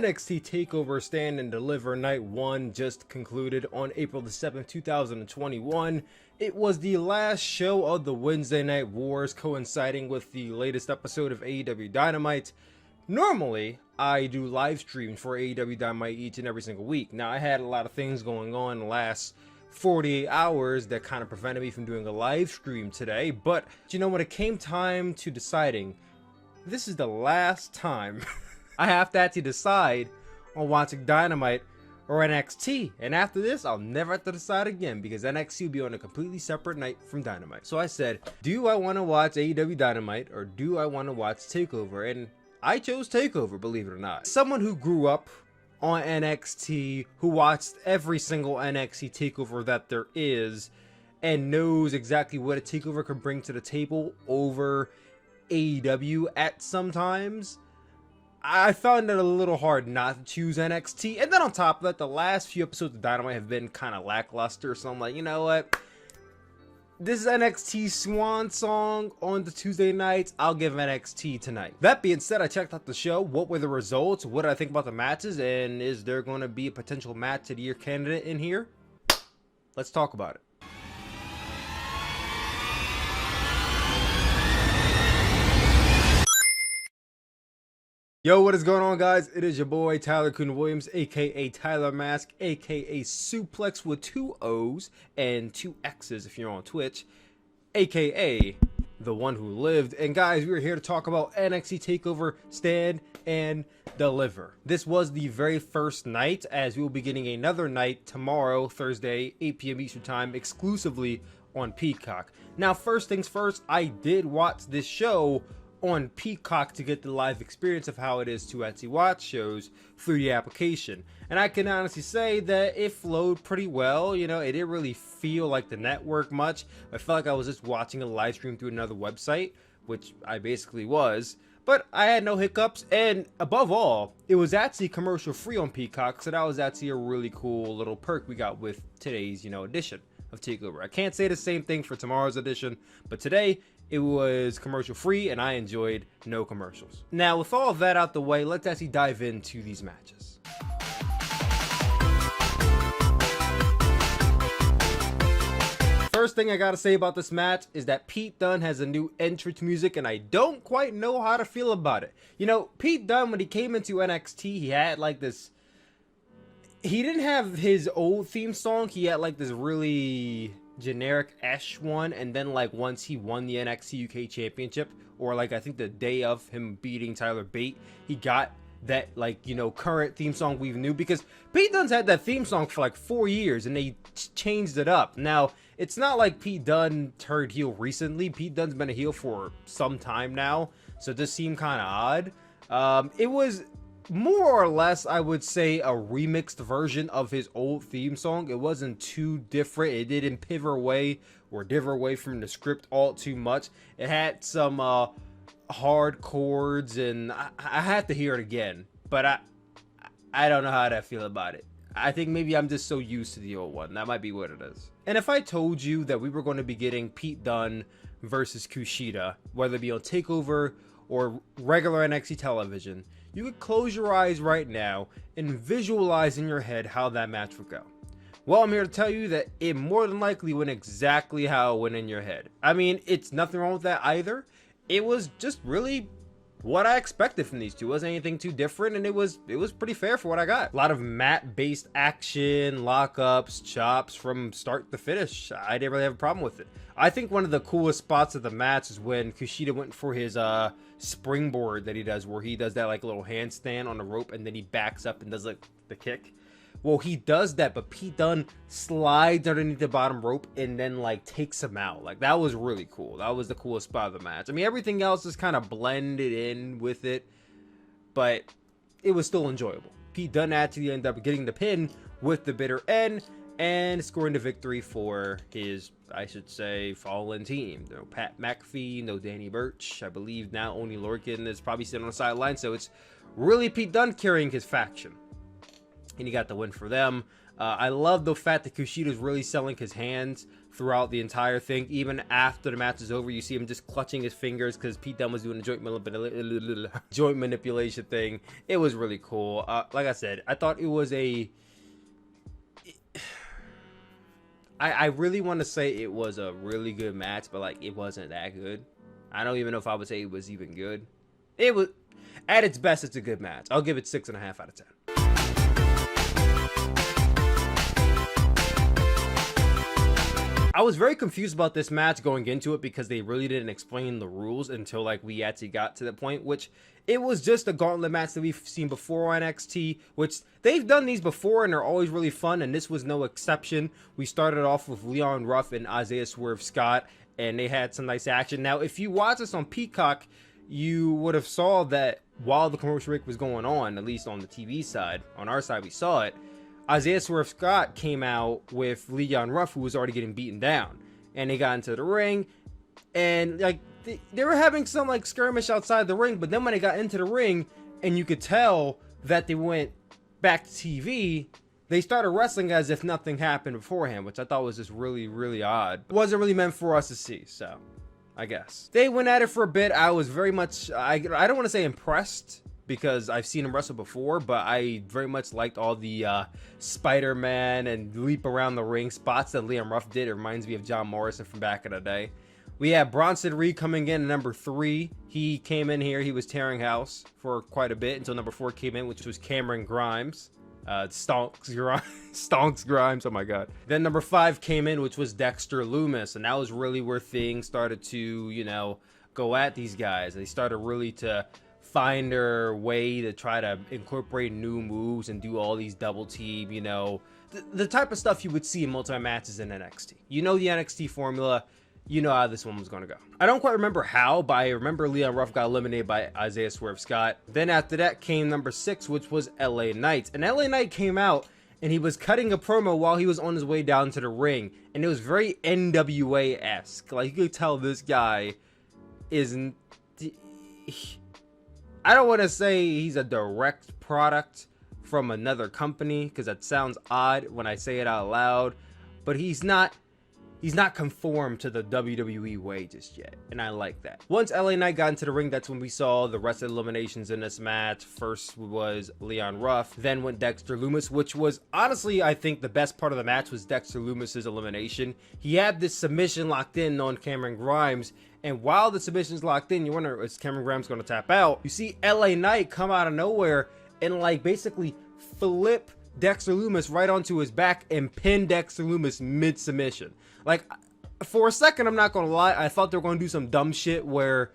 NXT Takeover Stand and Deliver Night 1 just concluded on April the 7th, 2021. It was the last show of the Wednesday Night Wars, coinciding with the latest episode of AEW Dynamite. Normally, I do live streams for AEW Dynamite each and every single week. Now, I had a lot of things going on the last 48 hours that kind of prevented me from doing a live stream today, but you know, when it came time to deciding, this is the last time I have to actually decide on watching Dynamite or NXT. And after this, I'll never have to decide again because NXT will be on a completely separate night from Dynamite. So I said, do I want to watch AEW Dynamite or do I want to watch Takeover? And I chose Takeover, believe it or not. Someone who grew up on NXT, who watched every single NXT Takeover that there is, and knows exactly what a Takeover can bring to the table over AEW at sometimes, I found it a little hard not to choose NXT. And then on top of that, the last few episodes of Dynamite have been kind of lackluster. So I'm like, you know what? This is NXT's swan song on the Tuesday nights. I'll give NXT tonight. That being said, I checked out the show. What were the results? What did I think about the matches? And is there going to be a potential match of the year candidate in here? Let's talk about it. Yo, what is going on, guys? It is your boy Tyler-kun Williams, aka Tyler Mask, aka Suplex with 2 O's and 2 X's if you're on Twitch, aka the one who lived. And guys, we are here to talk about NXT Takeover Stand and Deliver. This was the very first night, as we will be getting another night tomorrow, Thursday, 8 p.m. Eastern Time, exclusively on Peacock. Now, first things first, I did watch this show on Peacock to get the live experience of how it is to actually watch shows through the application. And I can honestly say that it flowed pretty well. You know, it didn't really feel like the network much. I felt like I was just watching a live stream through another website, which I basically was. But I had no hiccups, and above all, it was actually commercial free on Peacock, so that was actually a really cool little perk we got with today's, edition of Takeover. I can't say the same thing for tomorrow's edition, but today it was commercial free and I enjoyed no commercials. Now, with all of that out the way, let's actually dive into these matches. First thing I gotta say about this match is that Pete Dunne has a new entrance music and I don't quite know how to feel about it. You know, Pete Dunne, when he came into NXT, he had like this, he didn't have his old theme song, he had like this really generic-esh one, and then like once he won the NXT UK Championship, or like I think the day of him beating Tyler Bate, he got that like, current theme song we knew, because Pete Dunne's had that theme song for like 4 years and they changed it up. Now, it's not like Pete Dunne turned heel recently. Pete Dunne's been a heel for some time now, so it just seemed kind of odd. It was more or less, I would say, a remixed version of his old theme song. It wasn't too different. It didn't pivot away or differ away from the script all too much. It had some hard chords, and I have to hear it again, but I don't know how to feel about it. I think maybe I'm just so used to the old one. That might be what it is. And if I told you that we were going to be getting Pete Dunne versus Kushida, whether it be on Takeover or regular NXT television, you could close your eyes right now and visualize in your head how that match would go. Well, I'm here to tell you that it more than likely went exactly how it went in your head. I mean, it's nothing wrong with that either. It was just really what I expected from these two. It wasn't anything too different, and it was pretty fair for what I got. A lot of mat-based action, lockups, chops from start to finish. I didn't really have a problem with it. I think one of the coolest spots of the match is when Kushida went for his springboard that he does, where he does that like little handstand on the rope and then he backs up and does like the kick. Well, he does that, but Pete Dunne slides underneath the bottom rope and then like takes him out. Like, that was really cool. That was the coolest spot of the match. I mean, everything else is kind of blended in with it, but it was still enjoyable. Pete Dunne actually ended up getting the pin with the bitter end and scoring the victory for his, I should say, fallen team. No Pat McAfee, no Danny Burch. I believe now only Lorcan is probably sitting on the sideline, so it's really Pete Dunne carrying his faction. and he got the win for them. I love the fact that Kushida's really selling his hands throughout the entire thing. Even after the match is over, you see him just clutching his fingers because Pete Dunne was doing the joint manipulation thing. It was really cool. Like I said, I thought it was I really want to say it was a really good match, but like it wasn't that good. I don't even know if I would say it was even good. It was, at its best, it's a good match. I'll give it 6.5 out of 10. I was very confused about this match going into it because they really didn't explain the rules until like we actually got to the point, which it was just a gauntlet match that we've seen before on NXT, which they've done these before and they're always really fun, and this was no exception. We started off with Leon Ruff and Isaiah Swerve Scott, and they had some nice action. Now, if you watch this on Peacock, you would have saw that while the commercial break was going on, at least on the TV side, on our side we saw it, Isaiah Swerve Scott came out with Leon Ruff, who was already getting beaten down, and they got into the ring, and like they were having some like skirmish outside the ring, but then when they got into the ring, and you could tell that they went back to TV, they started wrestling as if nothing happened beforehand, which I thought was just really, really odd. It wasn't really meant for us to see, so I guess. They went at it for a bit. I was very much, I don't want to say impressed, because I've seen him wrestle before, but I very much liked all the Spider-Man and leap around the ring spots that Liam Ruff did. It reminds me of John Morrison from back in the day. We had Bronson Reed coming in at number 3. He came in here. He was tearing house for quite a bit until number 4 came in, which was Cameron Grimes. Stonks Grimes, oh my god. Then number 5 came in, which was Dexter Lumis, and that was really where things started to, you know, go at these guys. They started really to find their way to try to incorporate new moves and do all these double team, you know, the type of stuff you would see in multi matches in NXT. You know the NXT formula. You know how this one was going to go. I don't quite remember how, but I remember Leon Ruff got eliminated by Isaiah Swerve Scott. Then after that came number 6, which was LA Knight. And LA Knight came out and he was cutting a promo while he was on his way down to the ring. And it was very NWA-esque. Like, you could tell this guy isn't... I don't want to say he's a direct product from another company, because that sounds odd when I say it out loud, but he's not conformed to the WWE way just yet, and I like that. Once LA Knight got into the ring, that's when we saw the rest of the eliminations in this match. First was Leon Ruff, then went Dexter Lumis, which was honestly, I think the best part of the match was Dexter Lumis's elimination. He had this submission locked in on Cameron Grimes, and while the submission's locked in, you wonder, is Cameron Grimes going to tap out? You see LA Knight come out of nowhere and like basically flip Dexter Lumis right onto his back and pin Dexter Lumis mid-submission. Like, for a second, I'm not gonna lie, I thought they were gonna do some dumb shit where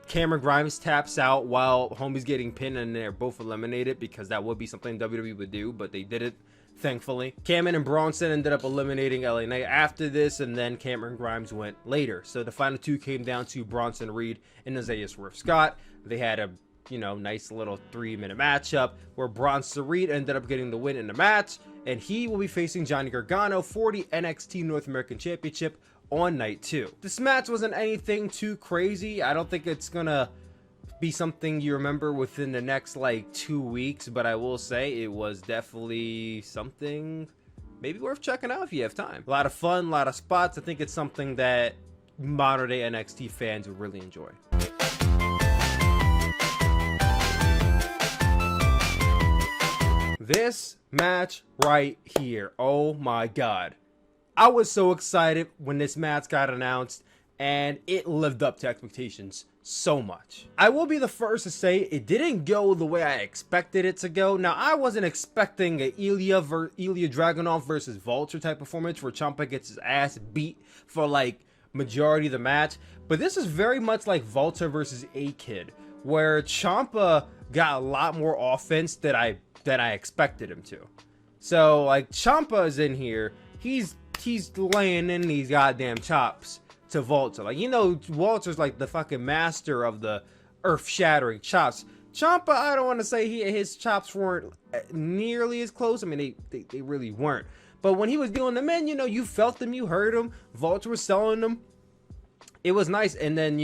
Cameron Grimes taps out while homie's getting pinned and they're both eliminated, because that would be something WWE would do, but they did it, thankfully. Cameron and Bronson ended up eliminating LA Knight after this, and then Cameron Grimes went later. So the final 2 came down to Bronson Reed and Isaiah Swerve Scott. They had a, you know, nice little 3-minute matchup where Bronson Reed ended up getting the win in the match, and he will be facing Johnny Gargano for the NXT North American Championship on night 2. This match wasn't anything too crazy. I don't think it's gonna be something you remember within the next like 2 weeks, but I will say it was definitely something maybe worth checking out if you have time. A lot of fun, a lot of spots. I think it's something that modern day NXT fans would really enjoy. This match right here, oh my god. I was so excited when this match got announced, and it lived up to expectations so much. I will be the first to say it didn't go the way I expected it to go. Now, I wasn't expecting a Ilya Dragunov versus Vulture type performance where Ciampa gets his ass beat for like majority of the match, but this is very much like Vulture versus A-Kid, where Ciampa got a lot more offense than I expected him to. So like Ciampa is in here, he's laying in these goddamn chops to Vulture. Like, you know, Vulture's like the fucking master of the earth-shattering chops. Ciampa, I don't want to say his chops weren't nearly as close. I mean, they really weren't. But when he was doing them in, you know, you felt them, you heard them. Vulture was selling them. it was nice. And then,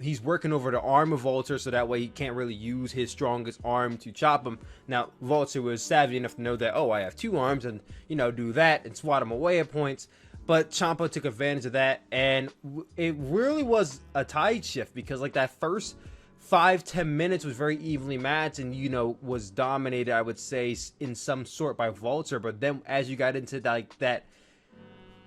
he's working over the arm of Walter, so that way he can't really use his strongest arm to chop him. Now, Walter was savvy enough to know that, oh, I have two arms, and, do that and swat him away at points. But Ciampa took advantage of that, and it really was a tide shift, because like that first 5-10 minutes was very evenly matched and was dominated, I would say, in some sort by Walter. But then as you got into like that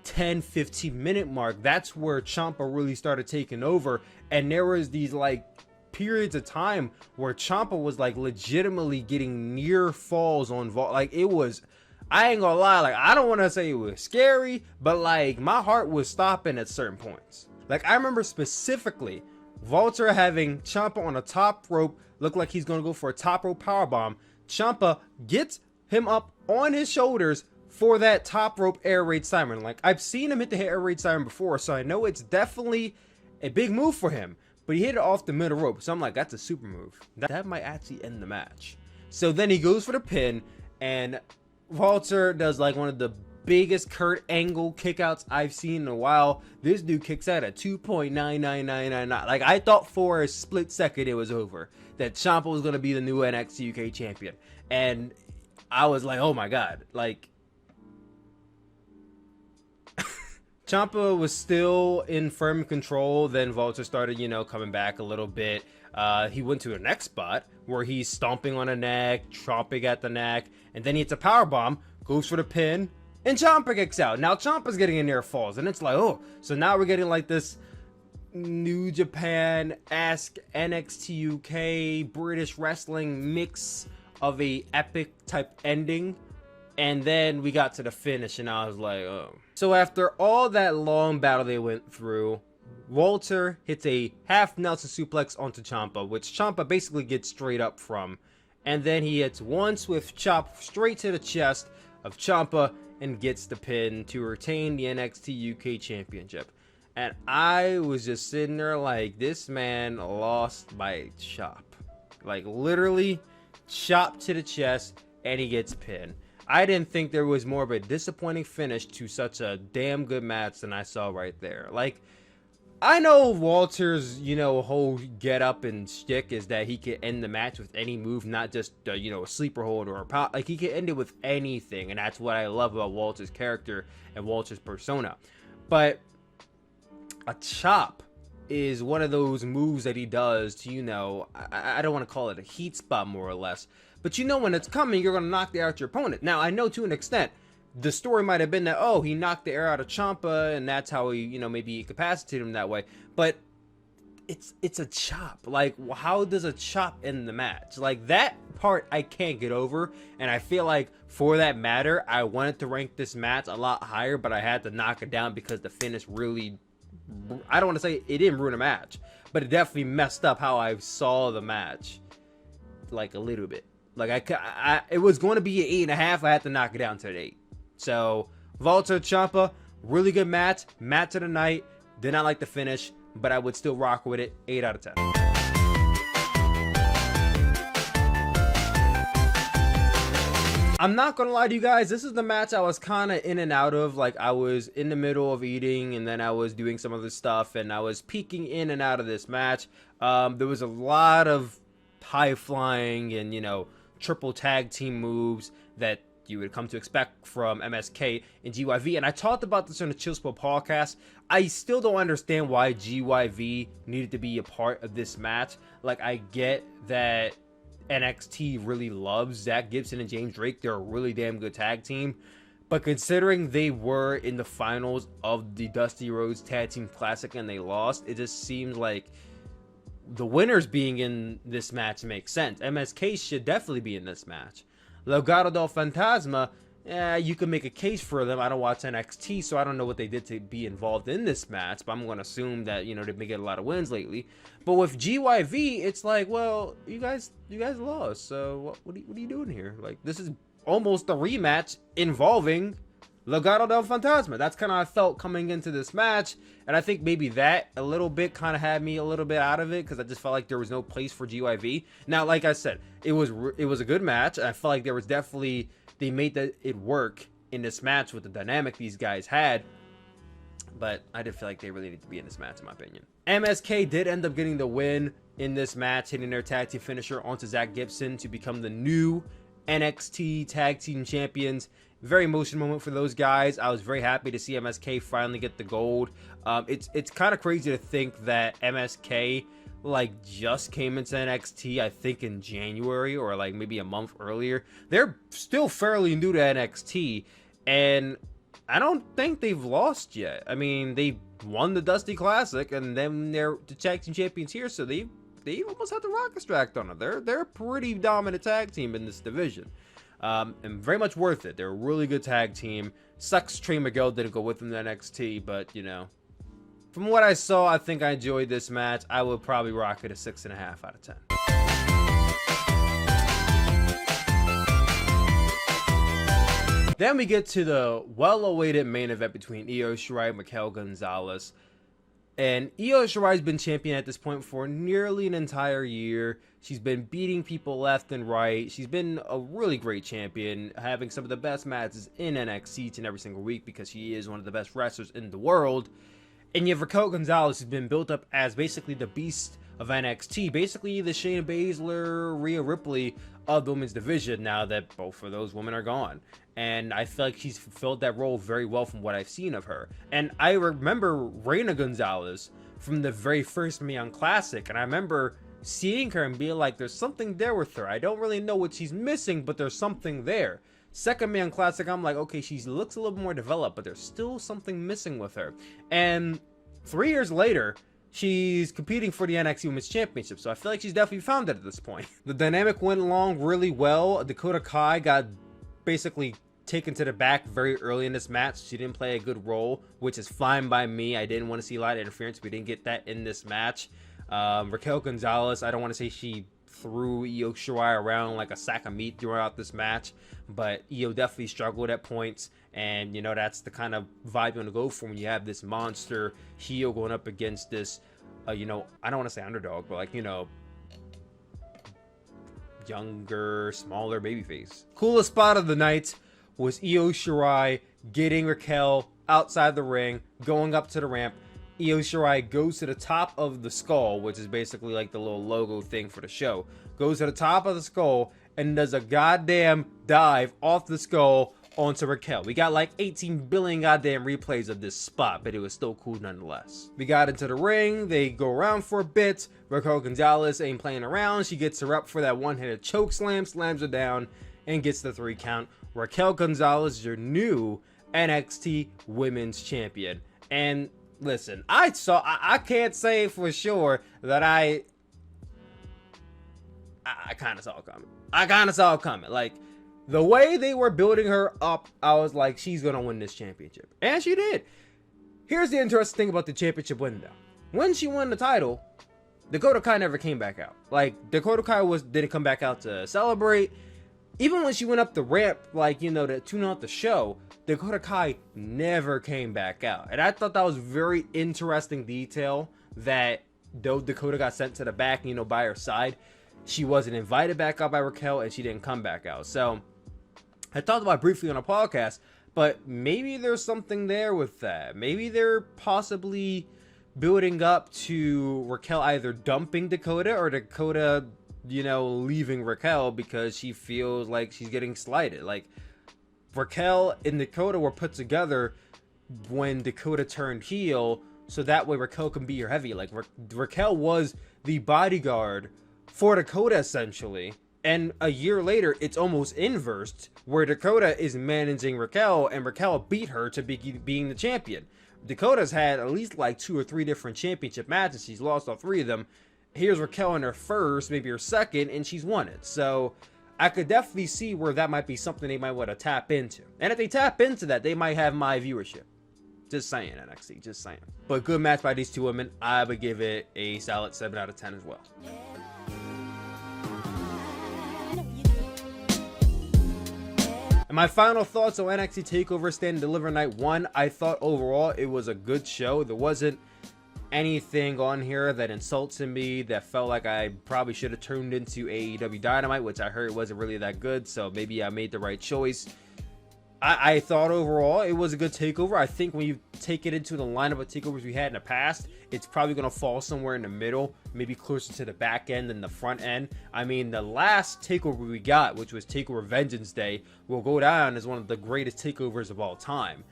10-15 minute mark, that's where Ciampa really started taking over, and there was these like periods of time where Ciampa was like legitimately getting near falls on like it was, I ain't gonna lie, like I don't want to say it was scary, but like my heart was stopping at certain points. Like I remember specifically Walter having Ciampa on a top rope, looked like he's gonna go for a top rope powerbomb. Ciampa gets him up on his shoulders for that top rope air raid siren. Like I've seen him hit the air raid siren before, so I know it's definitely a big move for him. But he hit it off the middle rope, so I'm like, that's a super move. That might actually end the match. So then he goes for the pin, and Walter does like one of the biggest Kurt Angle kickouts I've seen in a while. This dude kicks out at 2.99999. Like I thought for a split second it was over, that Ciampa was gonna be the new NXT UK champion, and I was like, oh my god. Like Ciampa was still in firm control. Then Walter started, coming back a little bit. He went to the next spot where he's stomping on the neck, chomping at the neck, and then he hits a powerbomb, goes for the pin, and Ciampa kicks out. Now Ciampa's getting in near falls, and it's like, oh, so now we're getting like this New Japan-esque NXT UK British wrestling mix of a epic type ending. And then we got to the finish, and I was like, oh. So after all that long battle they went through, Walter hits a half Nelson suplex onto Ciampa, which Ciampa basically gets straight up from. And then he hits one swift chop straight to the chest of Ciampa and gets the pin to retain the NXT UK Championship. And I was just sitting there like, this man lost by a chop. Like literally chop to the chest, and he gets pinned. I didn't think there was more of a disappointing finish to such a damn good match than I saw right there. Like, I know Walter's, whole get up and shtick is that he can end the match with any move, not just, a sleeper hold or a pop. Like, he can end it with anything, and that's what I love about Walter's character and Walter's persona. But a chop is one of those moves that he does to, I don't want to call it a heat spot, more or less. But when it's coming, you're going to knock the air out your opponent. Now, I know to an extent, the story might have been that, oh, he knocked the air out of Ciampa, and that's how he, maybe incapacitated him that way. But it's a chop. Like, how does a chop end the match? Like, that part I can't get over. And I feel like, for that matter, I wanted to rank this match a lot higher, but I had to knock it down because the finish really, I don't want to say it didn't ruin a match, but it definitely messed up how I saw the match. Like, a little bit. Like, it was going to be an 8.5. I had to knock it down to an 8. So, Walter, Ciampa, really good match. Match of the night. Did not like the finish, but I would still rock with it. 8 out of 10. I'm not going to lie to you guys. This is the match I was kind of in and out of. Like, I was in the middle of eating, and then I was doing some other stuff, and I was peeking in and out of this match. There was a lot of high flying and, triple tag team moves that you would come to expect from MSK and GYV. And I talked about this on the Chillspo podcast. I still don't understand why GYV needed to be a part of this match. Like, I get that NXT really loves Zach Gibson and James Drake. They're a really damn good tag team. But considering they were in the finals of the Dusty Rhodes Tag Team Classic and they lost, it just seems like the winners being in this match makes sense. MSK should definitely be in this match. Legado del Fantasma, you can make a case for them. I don't watch NXT, so I don't know what they did to be involved in this match, but I'm going to assume that, they've been getting a lot of wins lately. But with GYV, it's like, well, you guys lost, so what are you doing here? Like, this is almost a rematch involving Legado del Fantasma. That's kind of how I felt coming into this match, and I think maybe that a little bit kind of had me a little bit out of it, because I just felt like there was no place for GYV. Now, like I said, it was a good match. I felt like there was definitely, they made it work in this match with the dynamic these guys had. but I did feel like they really need to be in this match, in my opinion. MSK did end up getting the win in this match, hitting their tag team finisher onto Zach Gibson to become the new NXT tag team champions. Very emotional moment for those guys. I was very happy to see MSK finally get the gold. It's kind of crazy to think that MSK like just came into NXT, I think in January or like maybe a month earlier. They're still fairly new to NXT, and I don't think they've lost yet. I mean, they won the Dusty Classic, and then they're the tag team champions here, so they almost had the Rocket Extract on it. They're a pretty dominant tag team in this division. And very much worth it. They're a really good tag team. Sucks Trey Miguel didn't go with them to NXT, but you know, from what I saw, I think I enjoyed this match. I would probably rock it a 6.5 out of 10. Then we get to the well-awaited main event between Io Shirai and Raquel Gonzalez. And Io Shirai's been champion at this point for nearly an entire year. She's been beating people left and right. She's been a really great champion, having some of the best matches in NXT each and every single week because she is one of the best wrestlers in the world. And yet Raquel Gonzalez has been built up as basically the beast of NXT, basically the Shayna Baszler, Rhea Ripley of the women's division now that both of those women are gone. And I feel like she's fulfilled that role very well from what I've seen of her. And I remember Reina Gonzalez from the very first Mae Young Classic, and I remember seeing her and being like, there's something there with her. I don't really know what she's missing, but there's something there. Second Mae Young Classic, I'm like, okay, she looks a little more developed, but there's still something missing with her. And 3 years later, she's competing for the NXT Women's Championship, so I feel like she's definitely found it at this point. The dynamic went along really well. Dakota Kai got basically taken to the back very early in this match. She didn't play a good role, which is fine by me. I didn't want to see a lot of interference. We didn't get that in this match. Raquel Gonzalez, I don't want to say she threw Io Shirai around like a sack of meat throughout this match, but Io definitely struggled at points, and you know, that's the kind of vibe you want to go for when you have this monster heel going up against this you know, I don't want to say underdog, but like, you know, younger, smaller babyface. Coolest spot of the night was Io Shirai getting Raquel outside the ring, going up to the ramp. Io Shirai goes to the top of the skull, which is basically like the little logo thing for the show. Goes to the top of the skull and does a goddamn dive off the skull onto Raquel. We got like 18 billion goddamn replays of this spot, but it was still cool nonetheless. We got into the ring. They go around for a bit. Raquel Gonzalez ain't playing around. She gets her up for that one-handed choke slam, slams her down, and gets the 3 count. Raquel Gonzalez is your new NXT Women's Champion. And listen, I can't say for sure that I kind of saw it coming. I kind of saw it coming. Like, the way they were building her up, I was like, she's going to win this championship. And she did. Here's the interesting thing about the championship win, though. When she won the title, Dakota Kai never came back out. Like, Dakota Kai didn't come back out to celebrate. Even when she went up the ramp, like, you know, to tune out the show, Dakota Kai never came back out. And I thought that was very interesting detail, that though Dakota got sent to the back, you know, by her side, she wasn't invited back out by Raquel, and she didn't come back out. So I talked about it briefly on a podcast, but maybe there's something there with that. Maybe they're possibly building up to Raquel either dumping Dakota or Dakota, you know, leaving Raquel because she feels like she's getting slighted. Like, Raquel and Dakota were put together when Dakota turned heel, so that way Raquel can be her heavy. Like, Raquel was the bodyguard for Dakota, essentially. And a year later, it's almost inversed, where Dakota is managing Raquel, and Raquel beat her to being the champion. Dakota's had at least like 2 or 3 different championship matches. She's lost all 3 of them. Here's Raquel in her first, maybe her second, and she's won it. So I could definitely see where that might be something they might want to tap into. And if they tap into that, they might have my viewership. Just saying, NXT, just saying. But good match by these 2 women. I would give it a solid 7 out of 10 as well. And my final thoughts on NXT TakeOver Stand and Deliver Night 1. I thought overall it was a good show. There wasn't anything on here that insulted me, that felt like I probably should have turned into AEW Dynamite, which I heard wasn't really that good, so maybe I made the right choice. I thought overall it was a good takeover. I think when you take it into the lineup of takeovers we had in the past, it's probably going to fall somewhere in the middle, maybe closer to the back end than the front end. I mean, the last takeover we got, which was Takeover Vengeance Day, will go down as one of the greatest takeovers of all time.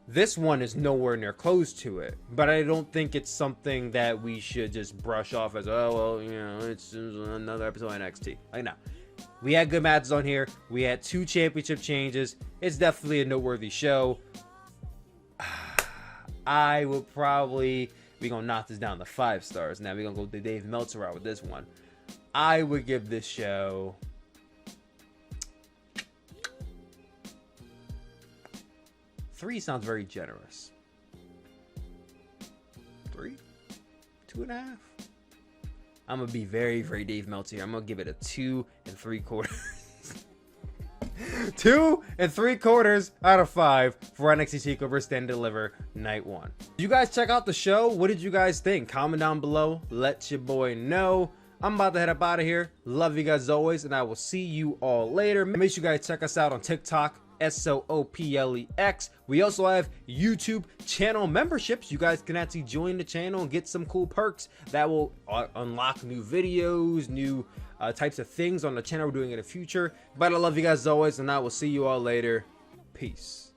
This one is nowhere near close to it, but I don't think it's something that we should just brush off as, oh, well, you know, it's another episode of NXT. Like, no. We had good matches on here. We had 2 championship changes. It's definitely a noteworthy show. I would probably... We're going to knock this down to 5 stars. Now we're going to go the Dave Meltzer route with this one. I would give this show... 3 sounds very generous. 3? 2.5? I'm going to be very, very Dave Meltzer here. I'm going to give it a 2 3/4. 2 3/4 out of 5 for NXT TakeOver Stand and Deliver Night 1. Did you guys check out the show? What did you guys think? Comment down below. Let your boy know. I'm about to head up out of here. Love you guys as always, and I will see you all later. Make sure you guys check us out on TikTok. SOOPLEX. We also have YouTube channel memberships. You guys can actually join the channel and get some cool perks that will unlock new videos, new types of things on the channel we're doing in the future. But I love you guys as always, and I will see you all later. Peace.